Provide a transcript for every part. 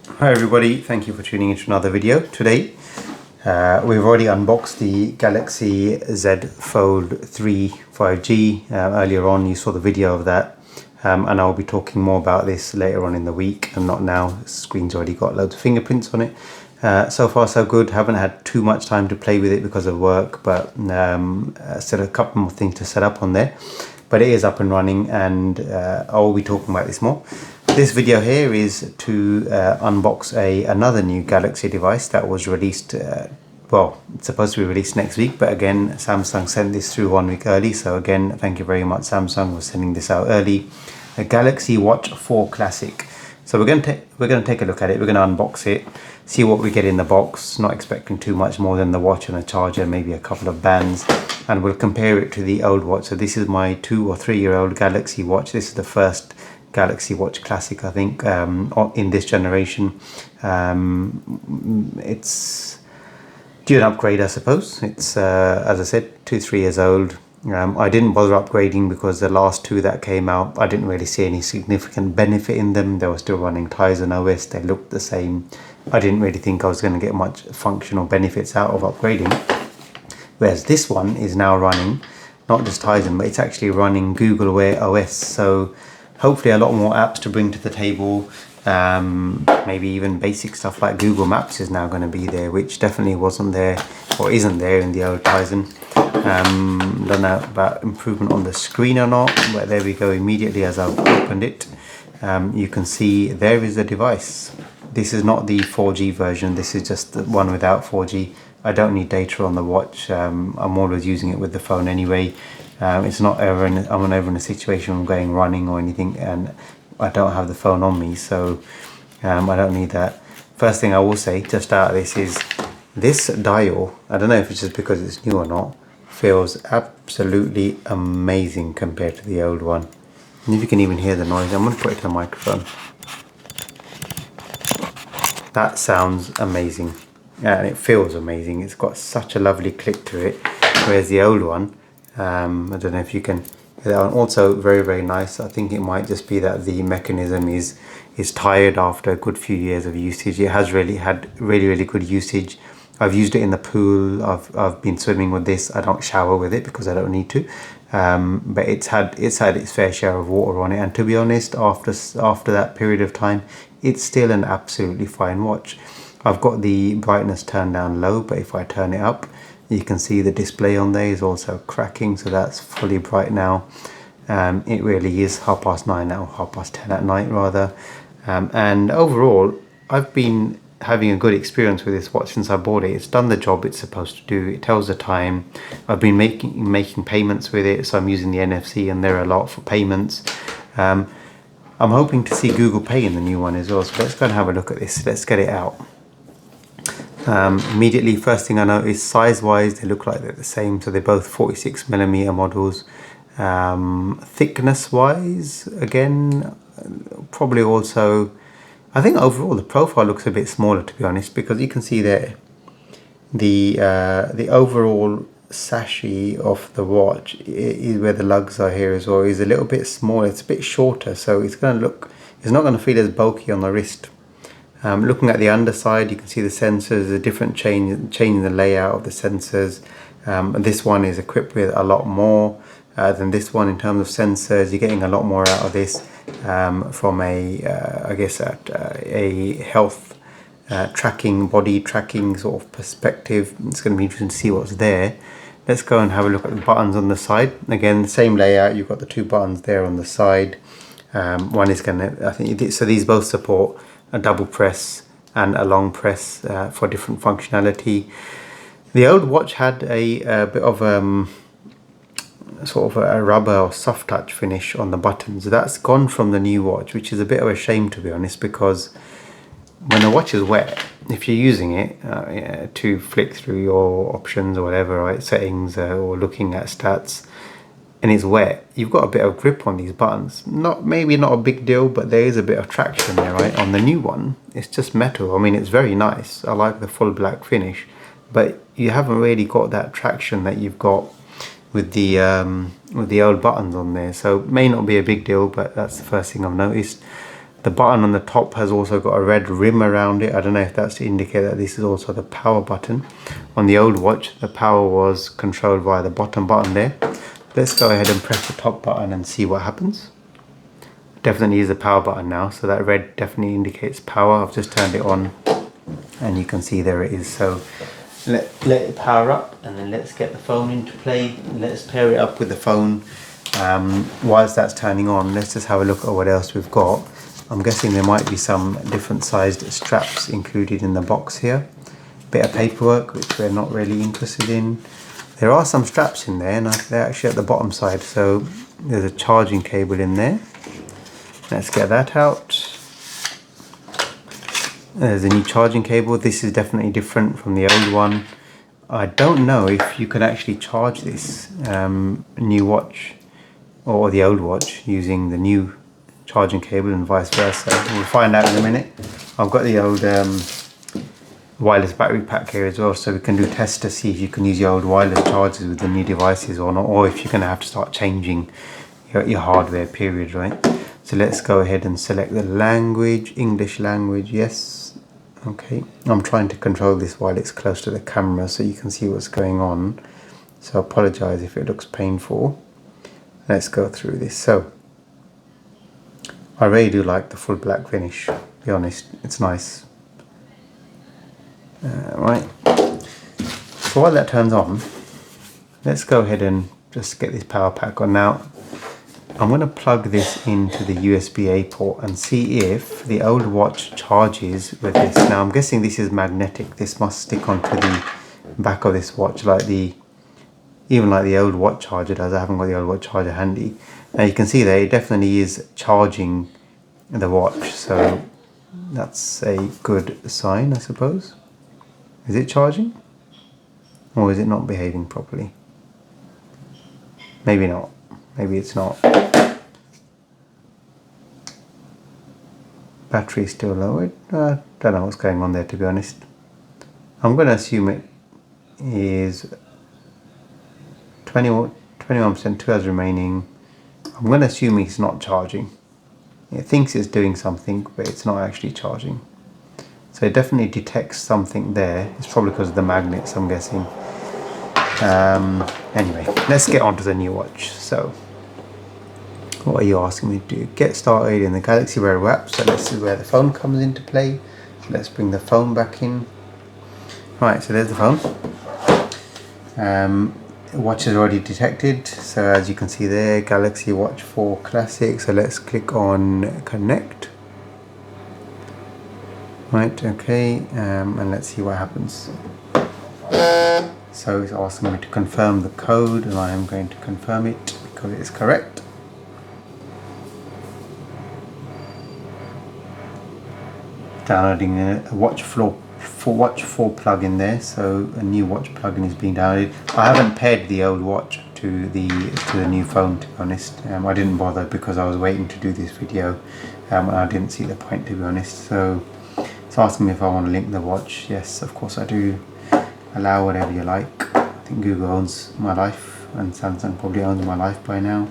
Hi everybody, thank you for tuning into another video. Today we've already unboxed the Galaxy Z Fold 3 5G. Earlier on you saw the video of that, and I'll be talking more about this later on in the week and not now. The screen's already got loads of fingerprints on it. So far so good. Haven't had too much time to play with it because of work, but still a couple more things to set up on there. But it is up and running, and I will be talking about this more. This video here is to unbox another new Galaxy device that was released, well, it's supposed to be released next week, but again, Samsung sent this through 1 week early. So again, thank you very much Samsung for sending this out early. A Galaxy Watch 4 Classic. So we're going to take a look at it. We're going to unbox it, see what we get in the box. Not expecting too much more than the watch and a charger, maybe a couple of bands, and we'll compare it to the old watch. So this is my 2 or 3 year old Galaxy Watch. This is the first Galaxy Watch Classic, I think, in this generation. It's due an upgrade, I suppose. It's as I said, 2-3 years old. I didn't bother upgrading because the last two that came out, I didn't really see any significant benefit in them. They were still running Tizen OS. They looked the same. I didn't really think I was going to get much functional benefits out of upgrading. Whereas this one is now running not just Tizen, but it's actually running Google Wear OS. So hopefully a lot more apps to bring to the table. Maybe even basic stuff like Google Maps is now going to be there, which definitely wasn't there or isn't there in the old Tizen. Don't know about improvement on the screen or not, but there we go. Immediately as I've opened it, you can see there is the device. This is not the 4G version. This is just the one without 4G. I don't need data on the watch. I'm always using it with the phone anyway. It's not ever I'm never in a situation of going running or anything, and I don't have the phone on me, so I don't need that. First thing I will say just out of this is this dial, I don't know if it's just because it's new or not, feels absolutely amazing compared to the old one. And if you can even hear the noise, I'm going to put it to the microphone. That sounds amazing, and it feels amazing. It's got such a lovely click to it, whereas the old one, I don't know if you can hear that one. Also very nice. I think it might just be that the mechanism is tired after a good few years of usage. It has really had really good usage. I've used it in the pool. I've been swimming with this. I don't shower with it because I don't need to, but it's had its fair share of water on it, and to be honest, after that period of time, it's still an absolutely fine watch. I've got the brightness turned down low, but if I turn it up, you can see the display on there is also cracking, so that's fully bright now. It really is 9:30 now, 10:30 at night rather. And overall, I've been having a good experience with this watch since I bought it. It's done the job it's supposed to do. It tells the time. I've been making payments with it, so I'm using the NFC, and there are a lot for payments. I'm hoping to see Google Pay in the new one as well, so let's go and have a look at this. Let's get it out. Immediately, first thing I notice, size wise they look like they're the same, so they're both 46mm models. Thickness wise, again, probably also, I think overall the profile looks a bit smaller, to be honest, because you can see there the overall sachet of the watch is where the lugs are here as well, is a little bit smaller. It's a bit shorter, so it's not going to feel as bulky on the wrist. Looking at the underside, you can see the sensors, a different change in the layout of the sensors. This one is equipped with a lot more than this one in terms of sensors. You're getting a lot more out of this from I guess a health tracking, body tracking sort of perspective. It's going to be interesting to see what's there. Let's go and have a look at the buttons on the side. Again, the same layout. You've got the two buttons there on the side. One is going to, I think, so these both support a double press and a long press for different functionality. The old watch had a bit of sort of a rubber or soft touch finish on the buttons. That's gone from the new watch, which is a bit of a shame, to be honest, because when the watch is wet, if you're using it to flick through your options or whatever, right, settings or looking at stats, and it's wet, you've got a bit of grip on these buttons. Maybe not a big deal, but there is a bit of traction there, right? On the new one, it's just metal. I mean, it's very nice. I like the full black finish, but you haven't really got that traction that you've got with the old buttons on there. So it may not be a big deal, but that's the first thing I've noticed. The button on the top has also got a red rim around it. I don't know if that's to indicate that this is also the power button. On the old watch, the power was controlled via the bottom button there. Let's go ahead and press the top button and see what happens. Definitely is the power button now, so that red definitely indicates power. I've just turned it on and you can see there it is. So let it power up, and then let's get the phone into play. Let's pair it up with the phone. Whilst that's turning on, let's just have a look at what else we've got. I'm guessing there might be some different sized straps included in the box here. Bit of paperwork, which we're not really interested in. There are some straps in there, and they're actually at the bottom side, so there's a charging cable in there. Let's get that out. There's a new charging cable. This is definitely different from the old one. I don't know if you can actually charge this new watch or the old watch using the new charging cable and vice versa. We'll find out in a minute. I've got the old wireless battery pack here as well, so we can do tests to see if you can use your old wireless chargers with the new devices or not, or if you're going to have to start changing your hardware, period, right? So let's go ahead and select the language, English language, yes. Okay, I'm trying to control this while it's close to the camera so you can see what's going on. So I apologize if it looks painful. Let's go through this. So I really do like the full black finish, to be honest, it's nice. Right, so while that turns on, let's go ahead and just get this power pack on. Now I'm going to plug this into the USB-A port and see if the old watch charges with this. Now I'm guessing this is magnetic. This must stick onto the back of this watch even like the old watch charger does. I haven't got the old watch charger handy. Now you can see there it definitely is charging the watch, so that's a good sign, I suppose. Is it charging? Or is it not behaving properly? Maybe not. Maybe it's not. Battery still lowered. Don't know what's going on there, to be honest. I'm going to assume it is 21%, 2 hours remaining. I'm going to assume it's not charging. It thinks it's doing something, but it's not actually charging. So it definitely detects something there. It's probably because of the magnets, I'm guessing. Anyway, let's get on to the new watch. So, what are you asking me to do? Get started in the Galaxy Wearable app. So this is where the phone comes into play. So let's bring the phone back in. Right, so there's the phone. Watch is already detected. So as you can see there, Galaxy Watch 4 Classic. So let's click on Connect. Right, okay, and let's see what happens. So it's asking me to confirm the code, and I am going to confirm it because it is correct. Downloading a Watch 4 plugin there, so a new watch plugin is being downloaded. I haven't paired the old watch to the new phone, to be honest. I didn't bother because I was waiting to do this video, and I didn't see the point, to be honest. So it's asking me if I want to link the watch. Yes, of course I do. Allow whatever you like. I think Google owns my life, and Samsung probably owns my life by now.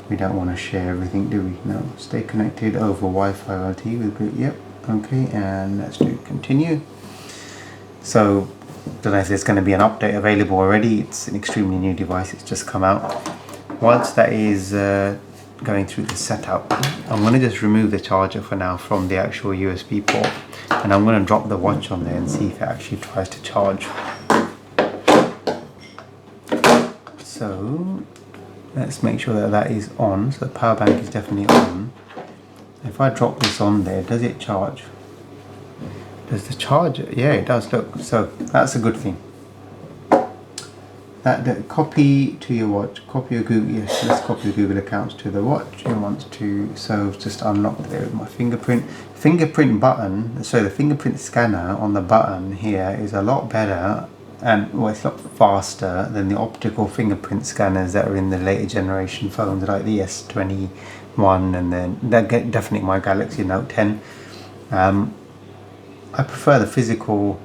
We don't want to share everything, do we? No. Stay connected over Wi-Fi LTE with group. Yep. Okay, and let's do continue. So, don't know if there's going to be an update available already. It's an extremely new device. It's just come out. Once that is going through the setup, I'm going to just remove the charger for now from the actual USB port, and I'm going to drop the watch on there and see if it actually tries to charge. So let's make sure that that is on. So the power bank is definitely on. If I drop this on there, does it charge? Does the charger? Yeah, it does. Look, so that's a good thing. That copy to your watch, copy your Google. Yes, let's copy the Google accounts to the watch. You want to, so just unlock there with my fingerprint button. So the fingerprint scanner on the button here is a lot better, and well, it's a lot faster than the optical fingerprint scanners that are in the later generation phones like the S21, and then definitely my Galaxy Note 10. I prefer the physical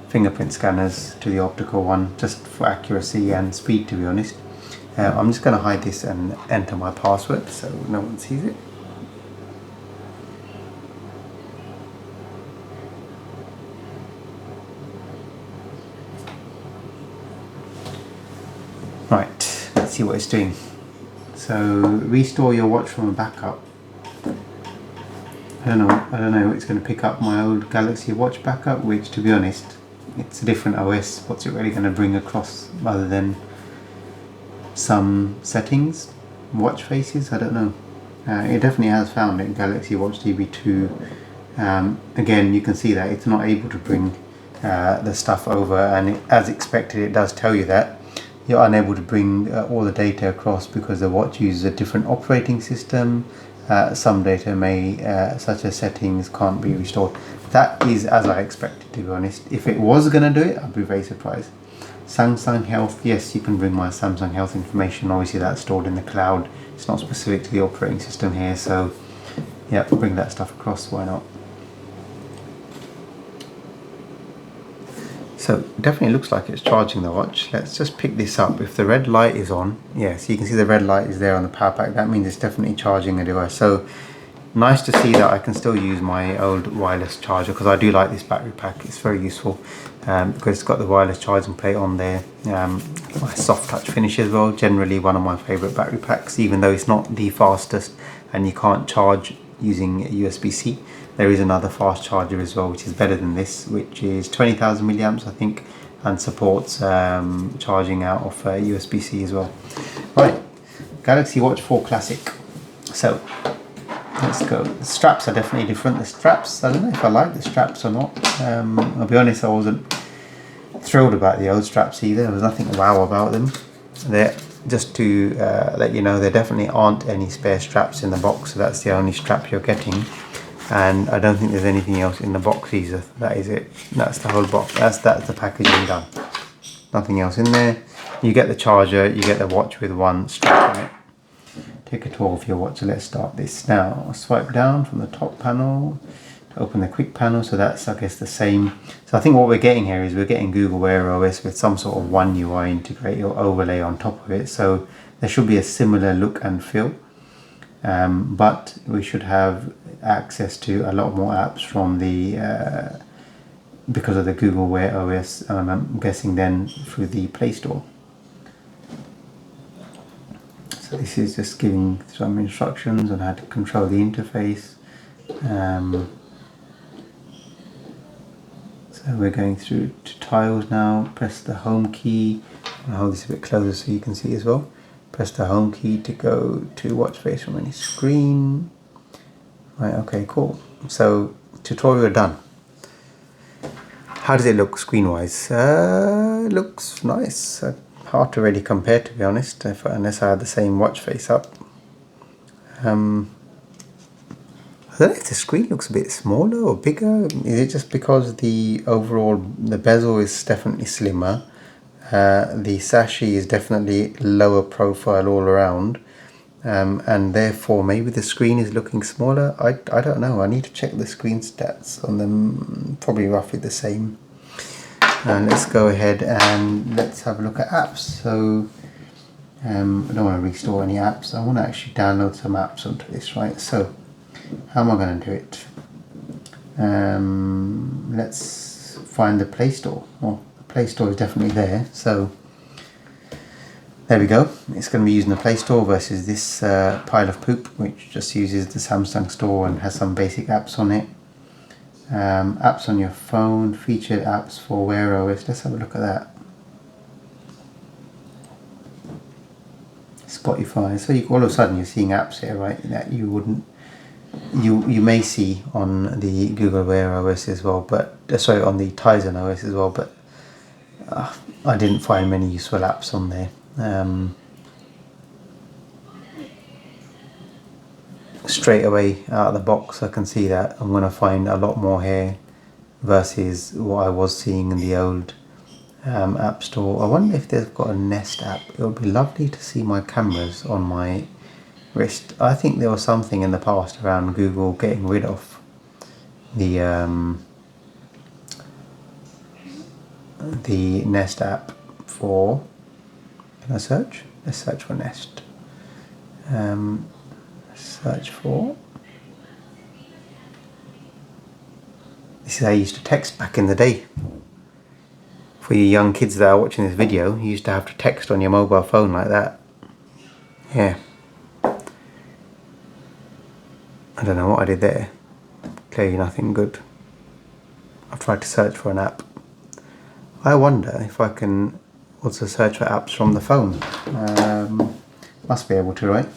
fingerprint scanners to the optical one, just for accuracy and speed, to be honest. I'm just going to hide this and enter my password so no one sees it. Right, let's see what it's doing. So restore your watch from a backup. I don't know, it's going to pick up my old Galaxy Watch backup, which, to be honest, it's a different OS. What's it really going to bring across other than some settings, watch faces? I don't know. It definitely has found it in Galaxy Watch DB2. Again, you can see that it's not able to bring the stuff over, and as expected, it does tell you that you're unable to bring all the data across because the watch uses a different operating system. Some data such as settings, can't be restored. That is as I expected, to be honest. If it was going to do it, I'd be very surprised. Samsung Health, yes, you can bring my Samsung Health information. Obviously that's stored in the cloud. It's not specific to the operating system here, so yeah, bring that stuff across, why not? So definitely looks like it's charging the watch. Let's just pick this up. If the red light is on, yeah, so you can see the red light is there on the power pack. That means it's definitely charging the device. So nice to see that I can still use my old wireless charger, because I do like this battery pack. It's very useful because it's got the wireless charging plate on there. My soft touch finish as well. Generally one of my favorite battery packs, even though it's not the fastest and you can't charge using USB-C. There is another fast charger as well, which is better than this, which is 20,000 milliamps, I think, and supports charging out of USB-C as well. Right, Galaxy Watch 4 Classic. So let's go. The straps are definitely different. The straps, I don't know if I like the straps or not. I'll be honest, I wasn't thrilled about the old straps either. There was nothing wow about them. They're, just to let you know, there definitely aren't any spare straps in the box, so that's the only strap you're getting. And I don't think there's anything else in the box either. That is it. That's the whole box. That's the packaging done. Nothing else in there. You get the charger, you get the watch with one strap on it. Take a tour of your watch. So let's start this now. I'll swipe down from the top panel to open the quick panel. So that's, I guess, the same. So I think what we're getting here is we're getting Google Wear OS with some sort of One UI integrate or overlay on top of it. So there should be a similar look and feel. But we should have access to a lot more apps from the because of the Google Wear OS, I'm guessing then through the Play Store. So this is just giving some instructions on how to control the interface. So we're going through to tiles now. Press the home key. I'll hold this a bit closer so you can see as well. Press the home key to go to watch face from any screen. Right, okay, cool. So tutorial done. How does it look screen wise? It looks nice. Hard to really compare, to be honest, unless I had the same watch face up. I don't know if the screen looks a bit smaller or bigger. Is it just because the bezel is definitely slimmer? The sashi is definitely lower profile all around, and therefore maybe the screen is looking smaller. I don't know. I need to check the screen stats on them. Probably roughly the same. And let's go ahead and let's have a look at apps. So I don't want to restore any apps. I want to actually download some apps onto this, right? So how am I going to do it? Let's find the Play Store. Well, the Play Store is definitely there. So there we go. It's going to be using the Play Store versus this pile of poop, which just uses the Samsung Store and has some basic apps on it. Apps on your phone, featured apps for Wear OS. Let's have a look at that. Spotify. So all of a sudden you're seeing apps here, right? That you wouldn't, you may see on the Google Wear OS as well, but sorry, on the Tizen OS as well. But I didn't find many useful apps on there. Straight away out of the box I can see that I'm going to find a lot more here versus what I was seeing in the old App Store. I wonder if they've got a Nest app. It would be lovely to see my cameras on my wrist. I think there was something in the past around Google getting rid of the Nest app for, can I search? Let's search for Nest. Search for, this is how I used to text back in the day. For you young kids that are watching this video, you used to have to text on your mobile phone like that. Yeah. I don't know what I did there. Clearly nothing good. I've tried to search for an app. I wonder if I can also search for apps from the phone. Must be able to, right?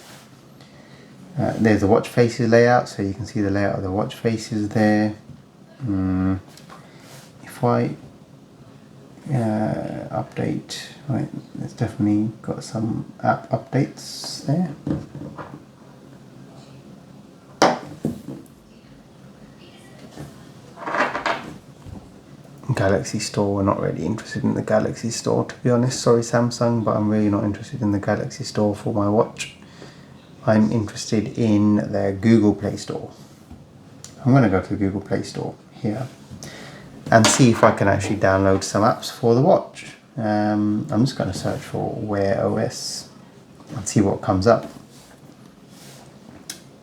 There's the watch faces layout, so you can see the layout of the watch faces there. If I update, right, it's definitely got some app updates there. Galaxy Store, we're not really interested in the Galaxy Store, to be honest. Sorry Samsung, but I'm really not interested in the Galaxy Store for my watch. I'm interested in the Google Play Store. I'm going to go to the Google Play Store here and see if I can actually download some apps for the watch. I'm just going to search for Wear OS and see what comes up.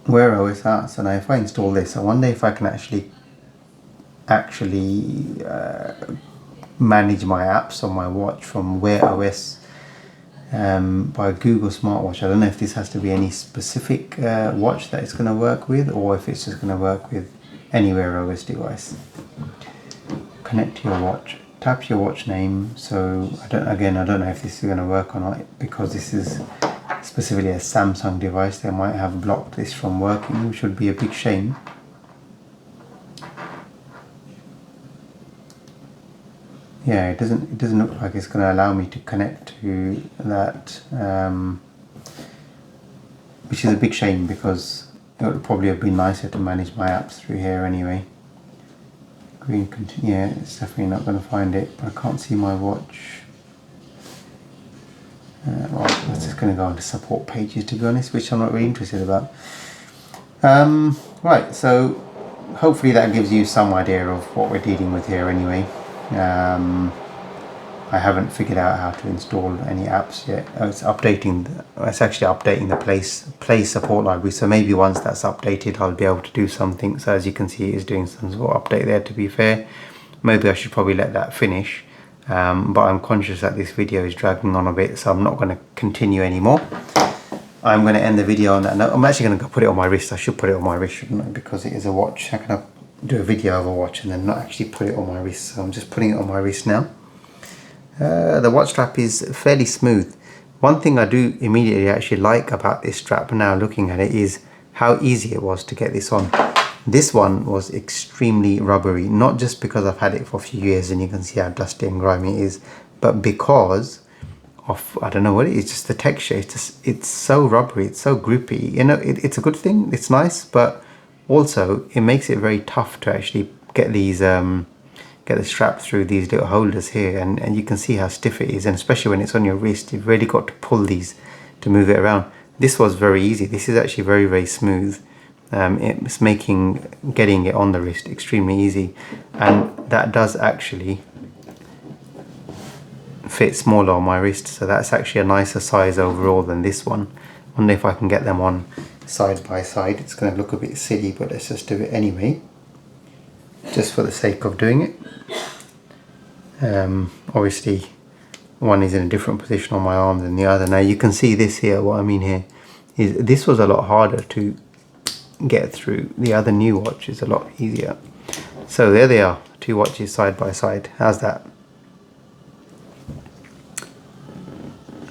Wear OS. So now if I install this, I wonder if I can actually manage my apps on my watch from Wear OS by Google smartwatch. I don't know if this has to be any specific watch that it's going to work with, or if it's just going to work with any Wear OS device. Connect to your watch. Tap your watch name. So I don't know if this is going to work or not, because this is specifically a Samsung device. They might have blocked this from working, which would be a big shame. Yeah, it doesn't look like it's going to allow me to connect to that, which is a big shame, because it would probably have been nicer to manage my apps through here anyway. Green continue. Yeah, it's definitely not going to find it. But I can't see my watch. Well, that's just going to go onto support pages, to be honest, which I'm not really interested about. Right, so hopefully that gives you some idea of what we're dealing with here anyway. I haven't figured out how to install any apps yet. It's actually updating the Play support library, so maybe once that's updated I'll be able to do something. So as you can see, it's doing some sort of update there, to be fair. Maybe I should probably let that finish, but I'm conscious that this video is dragging on a bit, so I'm not going to continue anymore. I'm going to end the video on that note. I'm actually going to put it on my wrist. I should put it on my wrist, shouldn't I? Because it is a watch. How can I do a video of a watch and then not actually put it on my wrist? So I'm just putting it on my wrist now. The watch strap is fairly smooth. One thing I do immediately actually like about this strap now, looking at it, is how easy it was to get this on. This one was extremely rubbery, not just because I've had it for a few years and you can see how dusty and grimy it is, but because of, I don't know what it is, just the texture. It's so rubbery, it's so grippy. You know, it's a good thing, it's nice, but also it makes it very tough to actually get these get the strap through these little holders here, and you can see how stiff it is, and especially when it's on your wrist, you've really got to pull these to move it around. This was very easy. This is actually very, very smooth. It's making getting it on the wrist extremely easy, and that does actually fit smaller on my wrist, so that's actually a nicer size overall than this one. I wonder if I can get them on side by side. It's going to look a bit silly, but let's just do it anyway, just for the sake of doing it. Obviously one is in a different position on my arm than the other. Now you can see this here. What I mean here is this was a lot harder to get through. The other new watch is a lot easier. So there they are, two watches side by side. How's that?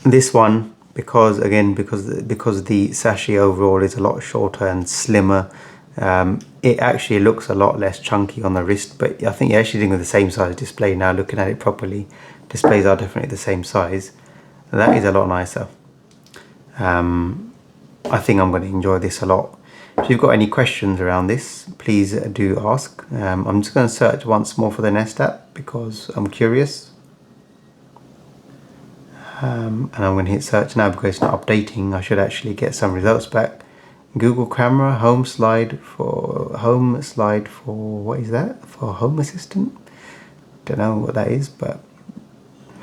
This one, because the sachet overall is a lot shorter and slimmer, it actually looks a lot less chunky on the wrist, but I think you're actually doing with the same size display now, looking at it properly. Displays are definitely the same size. That is a lot nicer. I think I'm going to enjoy this a lot. If you've got any questions around this, please do ask. I'm just going to search once more for the Nest app because I'm curious. And I'm going to hit search now because it's not updating. I should actually get some results back. Google camera, home slide for what is that? For Home Assistant? Don't know what that is, but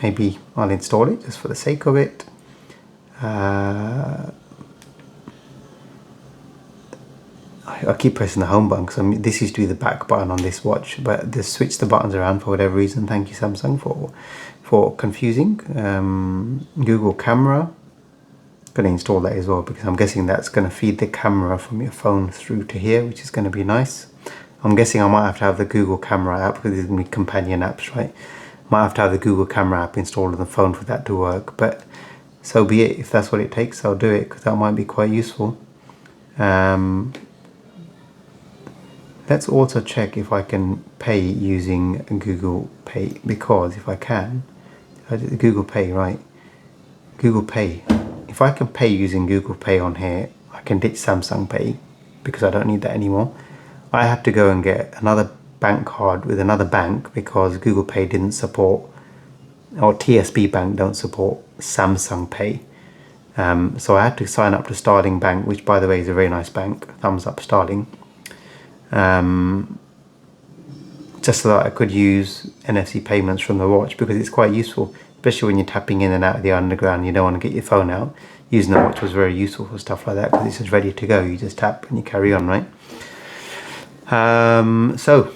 maybe I'll install it just for the sake of it. I I keep pressing the home button because this used to be the back button on this watch, but they switched the buttons around for whatever reason. Thank you, Samsung, for confusing. Google Camera. Going to install that as well because I'm guessing that's going to feed the camera from your phone through to here, which is going to be nice. I'm guessing I might have to have the Google Camera app because there's going to be companion apps, right? Might have to have the Google Camera app installed on the phone for that to work, but so be it. If that's what it takes, I'll do it because that might be quite useful. Let's also check if I can pay using Google Pay, because if I can, Google Pay, right? Google Pay. If I can pay using Google Pay on here, I can ditch Samsung Pay because I don't need that anymore. I had to go and get another bank card with another bank because Google Pay didn't support, or TSB Bank don't support Samsung Pay. So I had to sign up to Starling Bank, which by the way is a very nice bank. Thumbs up Starling. Just so that I could use NFC payments from the watch because it's quite useful, especially when you're tapping in and out of the underground. You don't want to get your phone out. Using the watch was very useful for stuff like that because it's just ready to go. You just tap and you carry on, right? So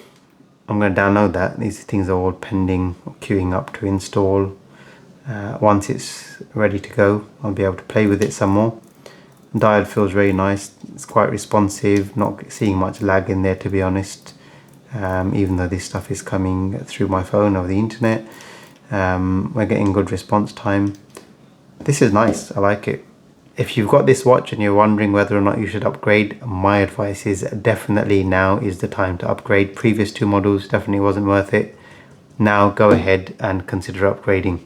I'm going to download that. These things are all pending or queuing up to install. Once it's ready to go, I'll be able to play with it some more. Dial feels very nice. It's quite responsive, not seeing much lag in there, to be honest. Even though this stuff is coming through my phone over the internet, we're getting good response time. This is nice. I like it. If you've got this watch and you're wondering whether or not you should upgrade, my advice is definitely now is the time to upgrade. Previous two models definitely wasn't worth it. Now go ahead and consider upgrading.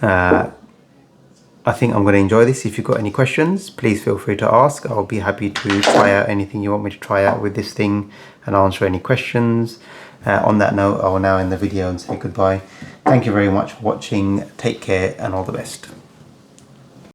I think I'm going to enjoy this. If you've got any questions, please feel free to ask. I'll be happy to try out anything you want me to try out with this thing and answer any questions. On that note, I will now end the video and say goodbye. Thank you very much for watching. Take care and all the best.